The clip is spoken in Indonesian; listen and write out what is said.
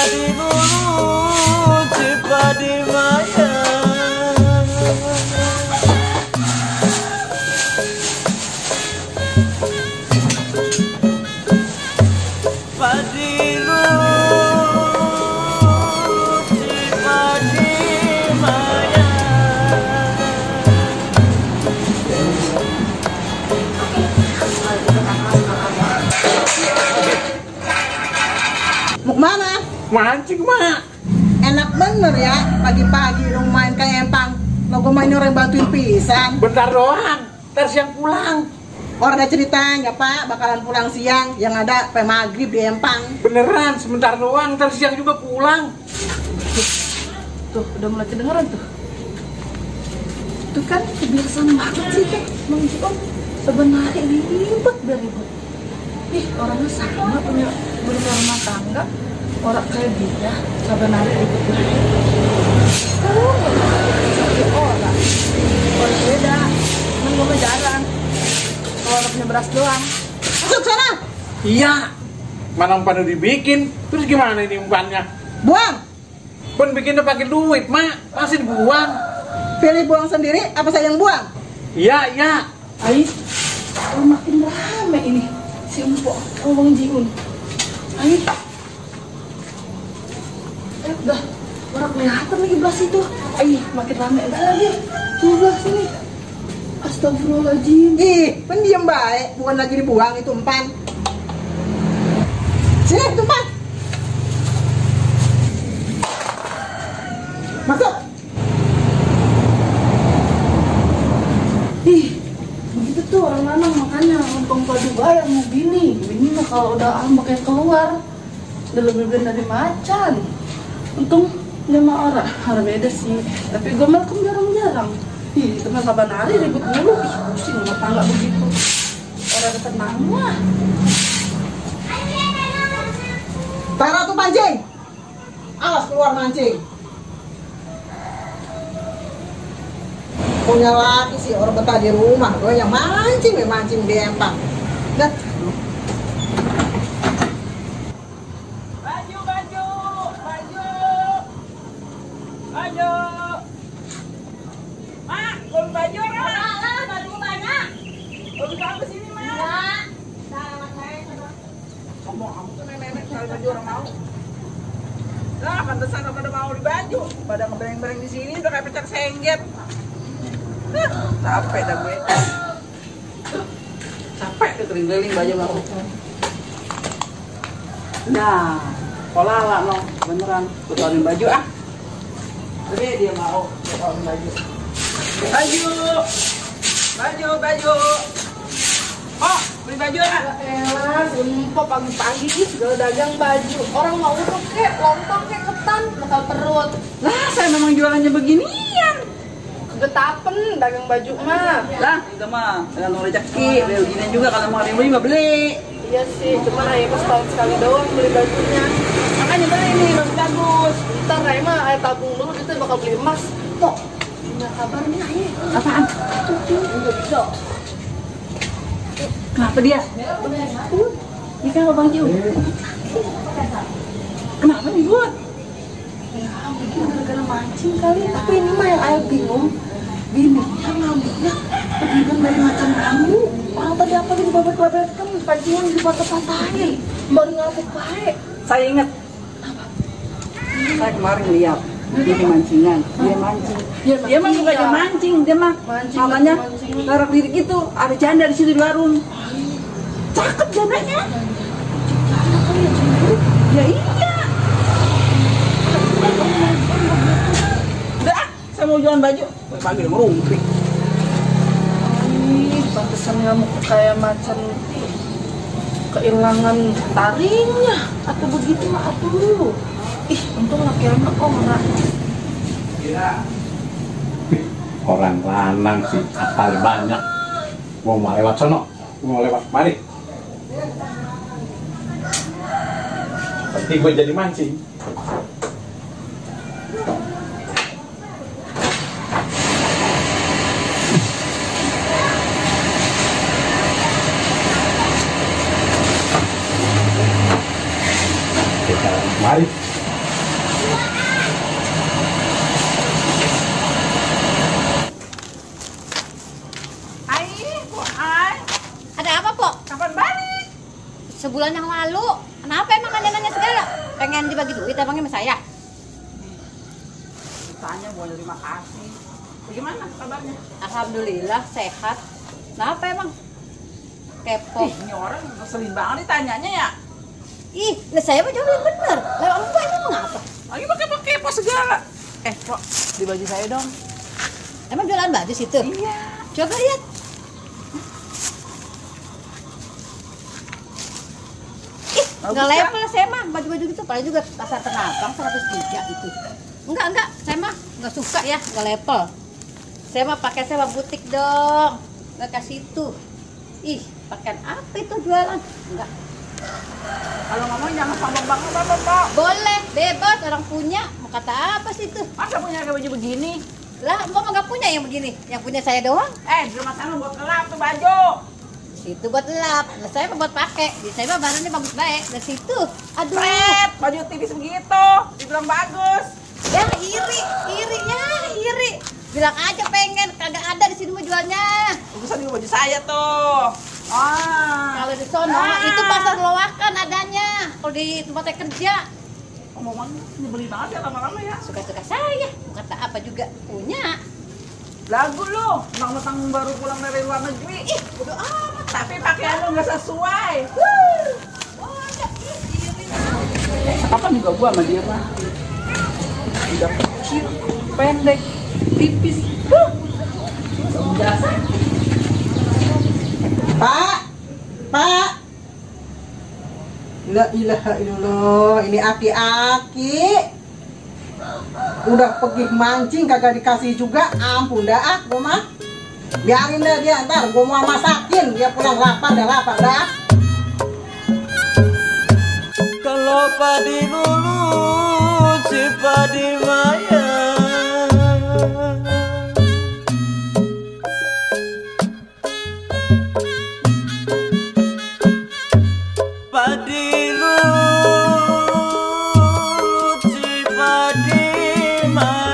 Cipadi dulu, Cipadi Maya. Padilu, Cipadi Maya. Mau kemana? Mancing, Mak. Enak bener ya, pagi-pagi dong main ke empang. Mau gue main orang bantuin pisan. Bentar doang, ntar siang pulang. Orang ada ceritanya Pak, bakalan pulang siang. Yang ada sampai maghrib di empang. Beneran, sebentar doang, ntar siang juga pulang. Tuh, udah mulai kedengeran tuh. Tuh kan, kebiasaan banget sih tuh. Mang Jion sebenarnya ribet biar ribet. Ih, orangnya sama punya rumah tangga. Orang kayak dia, sebenarnya ribet banget. Oh, tapi orang beda. Emang gue mah jarang. Kalau orangnya beras doang. Masuk sana, Iya, mana umpan udah dibikin, terus gimana ini umpannya? buang. Pun bikinnya pakai duit, Mak, masih dibuang. Pilih buang sendiri, apa saya yang buang? Iya, iya. Ais, oh, makin rame ini si Empok Mang Jiun. Ais, udah orang kelihatan lagi belas itu. Ais, makin rame enggak lagi. Tuh belas ini. Astagfirullahaladzim. Ih, pendiam baik, bukan lagi dibuang itu umpan. Sini, umpan. Masuk. Ih, begitu tuh orang lanang makanya untung padu bayar mau bini. Bini mah kalau udah ambek yang keluar udah lebih bener dari macan. Untung 5 orang beda sih. Tapi gue malkem jarang-jarang. Ih, teman saban hari ribut mulu. Ih, pusing rumah tangga begitu. Orang ada tenangnya. Taruh tuh pancing. Awas keluar mancing. Punya laki sih orang betah di rumah. Gue yang mancing, ya mancing di empang. Dah. Baju, baju, baju, baju. Mak, beli baju orang. Baju banyak. Beli apa sini, Mak? Kamu tuh nenek cari baju orang mau. Nah, pantesan pada mau di baju. Pada ngebereng-bereng di sini udah kayak pecat sengget. Capek dah gue. Capek tuh keliling baju mau. Nah, pola lah no, beneran. Kotorin baju ah. Jadi dia mau kotorin baju. Baju, baju, baju. Oh, beli baju ah. Elah, sumpah pagi-pagi segala dagang baju. Orang mau tuh kek, lontong kek ketan, bakal perut. Lah, saya memang jualannya beginian. Getapen dagang baju mah. Lah, itu mah dengan rezeki. Beli beginian juga kalau mau ada yang beli mah beli. Iya sih, cuma Ayah mah setahun sekali doang beli bajunya. Makanya beli nih, bagus. Ntar Ayah mah Ayah tabung dulu, kita bakal beli emas. Kok? Punya kabar nih Ayah. Apaan? Udah bisa. Kenapa dia? Ini kan Bang Jiu. Kenapa nih buat? Ya, mungkin gara-gara mancing kali. Tapi ini mah yang Ayah bingung. Bininya ngambilnya pedagang dari macam kamu. Orang tadi apa di babak-babakkan pancingan di patah-patahin. Baru ngamuk baik. Saya ingat. Saya kemarin lihat dia di mancingan, dia mancing. Dia mah bukan dia mancing, dia mah Mancing, namanya mancing. taruh lirik itu ada janda di situ di warung. Cakep jandanya. Ya iya. Udah, saya mau jualan baju. Pagi udah merumpik. Ih, pantesan ngamuk kayak macan kehilangan taringnya atau begitu mah atuh. Ih, untung laki anak orang. Orang lanang sih, akal banyak. Mau lewat sono, mau lewat mari. Penting gue jadi mancing. Mari. sebulan yang lalu. Kenapa emang nanya-nanya segala? Pengen dibagi duit emangnya sama saya? Tanya mau terima kasih. Bagaimana kabarnya? Alhamdulillah sehat. Kenapa emang? Kepo. Ih, ini orang ngeselin banget nih tanyanya ya. Ih, lah saya mah jawab yang bener. Lah orang tua emang ngapa? Lagi pakai kepo segala. Kok di baju saya dong. Emang jualan baju situ? Iya. Coba lihat. Ih, Bagus nggak kan? level saya mah baju-baju gitu. Paling juga pasar Tanah Abang 103 itu. Enggak, saya mah nggak suka ya, nggak level. Saya mah pakai sewa butik dong, nggak kasih itu. Ih, pakaian apa itu jualan? Enggak. Kalau ngomong jangan sombong banget, Bapak. Boleh, bebas orang punya. Mau kata apa sih itu? Masa punya kayak baju begini? Lah, mau nggak punya yang begini? Yang punya saya doang. Di rumah sana buat kelap tuh baju. Situ buat lap. Nah, saya mah buat pakai. Di saya mah barangnya bagus baik. Dari situ. Aduh. Pret, baju tipis begitu. Dibilang bagus. Ya iri. Bilang aja pengen, kagak ada di sini mah jualnya. Bagusan di baju saya tuh. Kalau di sono itu pasar loakan adanya. Kalau di tempatnya kerja Ngomong nyebelin banget ya lama-lama ya. suka-suka saya. Mau kata apa juga punya. Lagu lu, mentang-mentang baru pulang dari luar negeri. Ih, bodo amat. Tapi pakaian lu nggak sesuai. Kapan juga gua sama dia mah. Udah kecil, pendek, tipis. Biasa. Pak. La ilaha illallah, ini aki-aki. Udah pergi mancing kagak dikasih juga, ampun dah gua mah. Biarin dah dia, ntar gua mau masakin, dia pulang lapar dah. Kalau padi lulus si padi maya, padi lulus si padi maya.